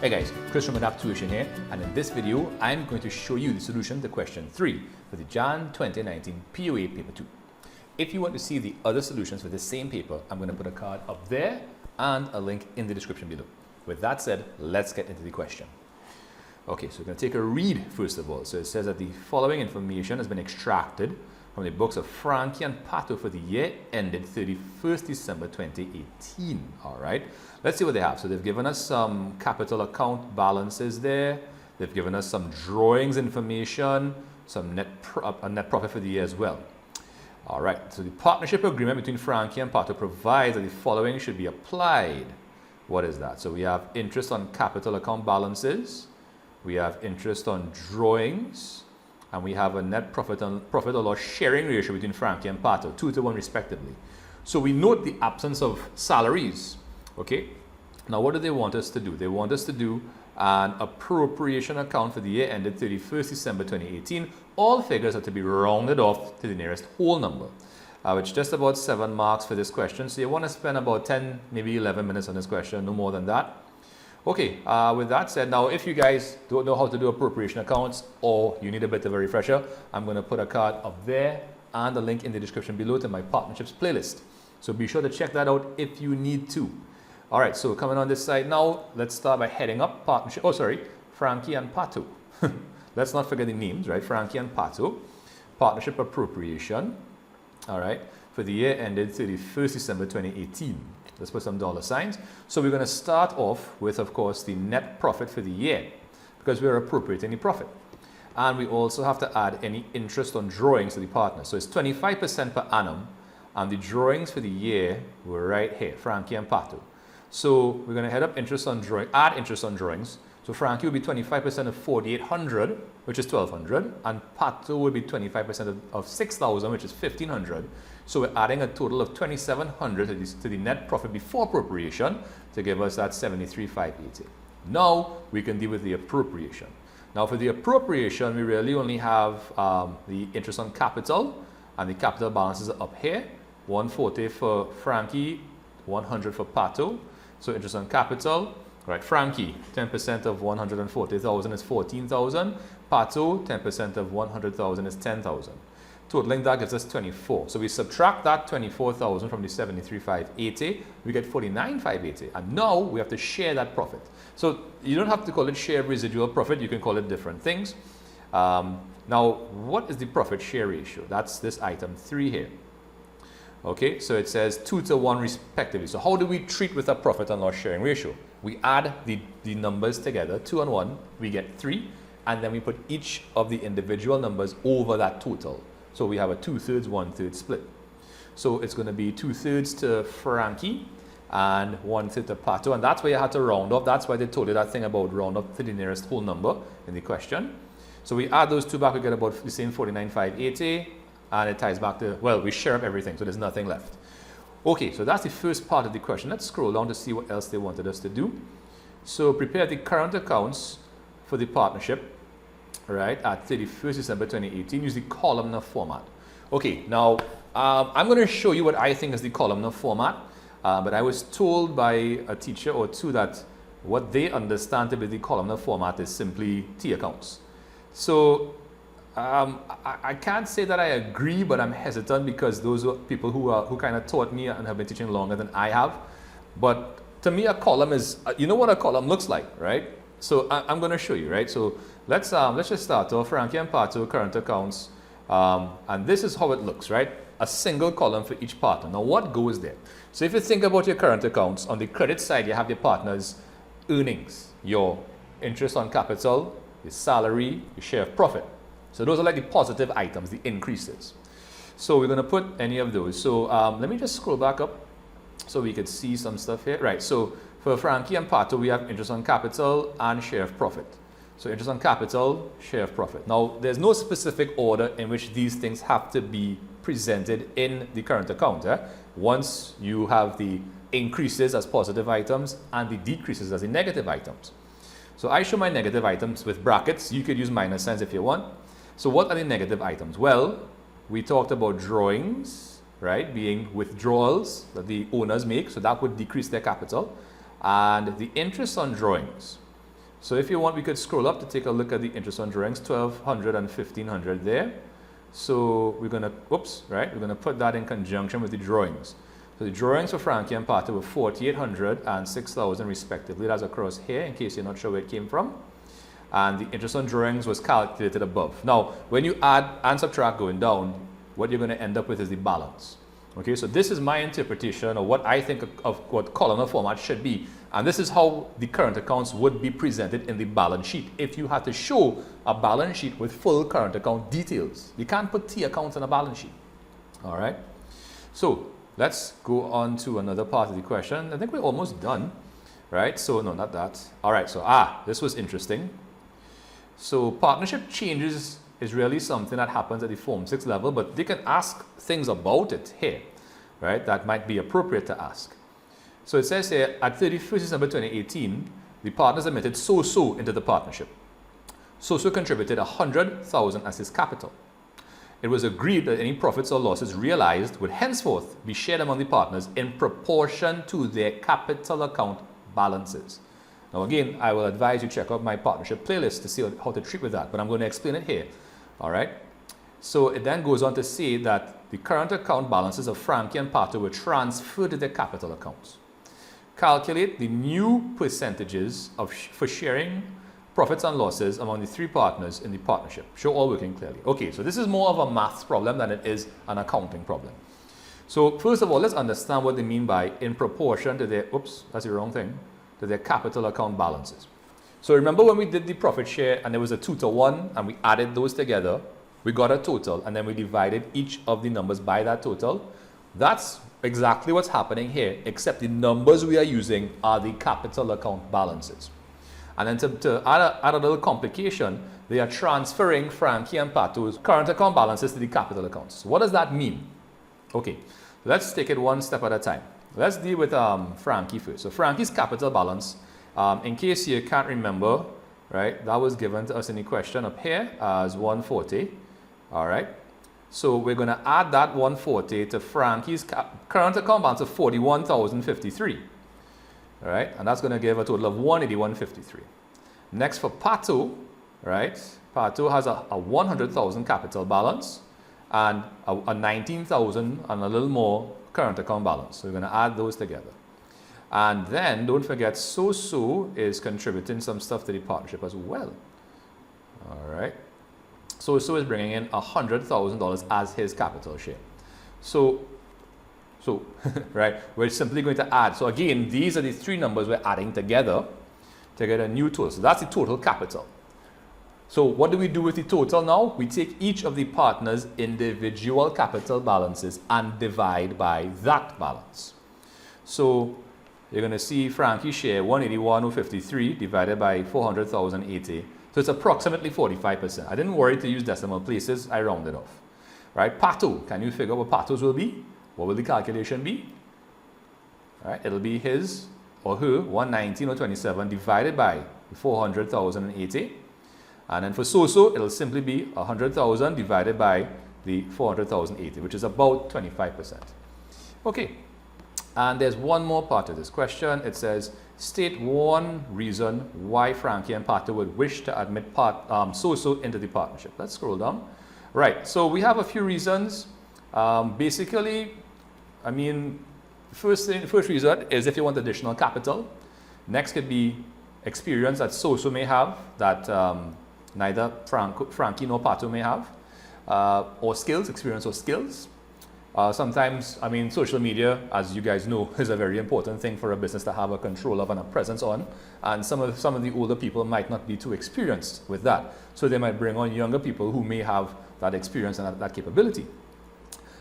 Hey guys, Chris from Adapt Tuition here, and in this video, I'm going to show you the solution to question 3 for the Jan 2019 POA Paper 2. If you want to see the other solutions for the same paper, I'm going to put a card up there and a link in the description below. With that said, let's get into the question. Okay, so we're going to take a read first of all. So it says that the following information has been extracted from the books of Frankie and Pato for the year ended 31st December 2018. All right, let's see what they have. So they've given us some capital account balances there. They've given us some drawings information, some net profit for the year as well. All right, so the partnership agreement between Frankie and Pato provides that the following should be applied. What is that? So we have interest on capital account balances, we have interest on drawings, and we have a net profit or loss sharing ratio between Frankie and Pato, 2-to-1 respectively. So we note the absence of salaries. Okay, now what do they want us to do? They want us to do an appropriation account for the year ended 31st December 2018. All figures are to be rounded off to the nearest whole number, which is just about 7 marks for this question. So you want to spend about 10, maybe 11 minutes on this question, no more than that. Okay, with that said, now if you guys don't know how to do appropriation accounts or you need a bit of a refresher, I'm going to put a card up there and a link in the description below to my partnerships playlist. So be sure to check that out if you need to. All right, so coming on this side now, let's start by heading up partnership. Oh, sorry, Frankie and Pato. Let's not forget the names, right? Frankie and Pato. Partnership appropriation. All right, for the year ended 31st December 2018. Let's put some dollar signs. So we're going to start off with, of course, the net profit for the year because we're appropriating the profit. And we also have to add any interest on drawings to the partner. So it's 25% per annum. And the drawings for the year were right here, Frankie and Pato. So we're going to head up interest on drawing, add interest on drawings. So Frankie will be 25% of 4,800, which is 1,200, and Pato will be 25% of 6,000, which is 1,500. So we're adding a total of 2,700 to the net profit before appropriation to give us that 73,580. Now we can deal with the appropriation. Now for the appropriation, we really only have the interest on capital, and the capital balances are up here. 140 for Frankie, 100 for Pato. So interest on capital. Right, Frankie, 10% of 140,000 is 14,000. Pato, 10% of 100,000 is 10,000. Totaling that gives us 24. So we subtract that 24,000 from the 73,580, we get 49,580. And now we have to share that profit. So you don't have to call it share residual profit, you can call it different things. Now, what is the profit share ratio? That's this item 3 here. Okay, so it says 2-to-1 respectively. So how do we treat with a profit and loss sharing ratio? We add the numbers together, 2 and 1, we get 3, and then we put each of the individual numbers over that total. So we have a 2/3, 1/3 split. So it's going to be 2/3 to Frankie and 1/3 to Pato, and that's why you had to round off. That's why they told you that thing about round up to the nearest whole number in the question. So we add those two back, we get about the same 49,580, and it ties back to, well, we share up everything, so there's nothing left. Okay, so that's the first part of the question. Let's scroll down to see what else they wanted us to do. So prepare the current accounts for the partnership, right, at 31st December 2018. Use the columnar format. Okay, now I'm going to show you what I think is the columnar format, but I was told by a teacher or two that what they understand to be the columnar format is simply T accounts. So I can't say that I agree, but I'm hesitant because those are people who kind of taught me and have been teaching longer than I have. But to me, a column is, you know what a column looks like, right? So I'm going to show you, right? So let's just start off Frankie and Pato current accounts, and this is how it looks, right? A single column for each partner. Now, what goes there? So if you think about your current accounts, on the credit side, you have your partner's earnings, your interest on capital, your salary, your share of profit. So those are like the positive items, the increases. So we're going to put any of those. So let me just scroll back up so we could see some stuff here. Right, so for Frankie and Pato, we have interest on capital and share of profit. So interest on capital, share of profit. Now, there's no specific order in which these things have to be presented in the current account. Once you have the increases as positive items and the decreases as the negative items. So I show my negative items with brackets. You could use minus signs if you want. So what are the negative items? Well, we talked about drawings, right, being withdrawals that the owners make, so that would decrease their capital. And the interest on drawings. So if you want, we could scroll up to take a look at the interest on drawings, 1200 and 1500 there. So we're going to, we're going to put that in conjunction with the drawings. So the drawings for Frankie and Pato were 4800 and 6000 respectively. That's across here in case you're not sure where it came from. And the interest on drawings was calculated above. Now, when you add and subtract going down, what you're going to end up with is the balance. Okay, so this is my interpretation of what I think of what columnar format should be. And this is how the current accounts would be presented in the balance sheet if you had to show a balance sheet with full current account details. You can't put T accounts on a balance sheet. All right, so let's go on to another part of the question. I think we're almost done, right? So no, not that. All right, so this was interesting. So partnership changes is really something that happens at the Form 6 level, but they can ask things about it here, right? That might be appropriate to ask. So it says here, at 31st December 2018, the partners admitted so-so into the partnership. So-so contributed 100,000 as his capital. It was agreed that any profits or losses realized would henceforth be shared among the partners in proportion to their capital account balances. Now again, I will advise you check out my partnership playlist to see how to treat with that, but I'm going to explain it here. All right. So it then goes on to say that the current account balances of Frankie and Pato were transferred to their capital accounts. Calculate the new percentages for sharing profits and losses among the three partners in the partnership. Show all working clearly. Okay, so this is more of a maths problem than it is an accounting problem. So first of all, let's understand what they mean by in proportion to their, that's the wrong thing, to their capital account balances. So remember when we did the profit share and there was a 2-to-1 and we added those together, we got a total and then we divided each of the numbers by that total. That's exactly what's happening here, except the numbers we are using are the capital account balances. And then to add a little complication, they are transferring Frankie and Pato's current account balances to the capital accounts. So what does that mean? Okay, let's take it one step at a time. Let's deal with Frankie first. So Frankie's capital balance, in case you can't remember, right, that was given to us in the question up here as 140. All right. So we're going to add that 140 to Frankie's current account balance of 41,053. All right. And that's going to give a total of 181.53. Next for Pato, right? Pato has a 100,000 capital balance and a 19,000 and a little more current account balance. So we're going to add those together. And then don't forget So-So is contributing some stuff to the partnership as well. All right. So-So is bringing in $100,000 as his capital share. So right, we're simply going to add. So again, these are the three numbers we're adding together to get a new total. So that's the total capital. So what do we do with the total now? We take each of the partners' individual capital balances and divide by that balance. So you're going to see Frankie's share 181,053 divided by 400,080. So it's approximately 45%. I didn't worry to use decimal places. I rounded off. Right? Pato, can you figure out what Pato's will be? What will the calculation be? All right, it'll be his or her 119,027 divided by 400,080. And then for So-So, it'll simply be 100,000 divided by the 400,080, which is about 25%. Okay. And there's one more part of this question. It says, state one reason why Frankie and Pato would wish to admit So-So into the partnership. Let's scroll down. Right, so we have a few reasons. Basically, I mean, first reason is if you want additional capital. Next could be experience that So-So may have that neither Frankie nor Pato may have. Or skills, experience or skills. Sometimes, I mean, social media, as you guys know, is a very important thing for a business to have a control of and a presence on. And some of the older people might not be too experienced with that. So they might bring on younger people who may have that experience and that capability.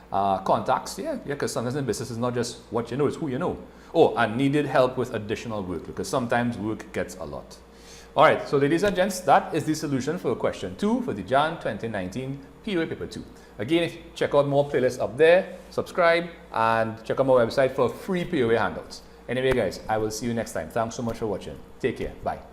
Contacts, yeah, because sometimes in business it's not just what you know, it's who you know. Oh, and needed help with additional work, because sometimes work gets a lot. All right, so ladies and gents, that is the solution for question 2 for the Jan 2019 POA Paper 2. Again, if you check out more playlists up there, subscribe, and check out my website for free POA handouts. Anyway, guys, I will see you next time. Thanks so much for watching. Take care. Bye.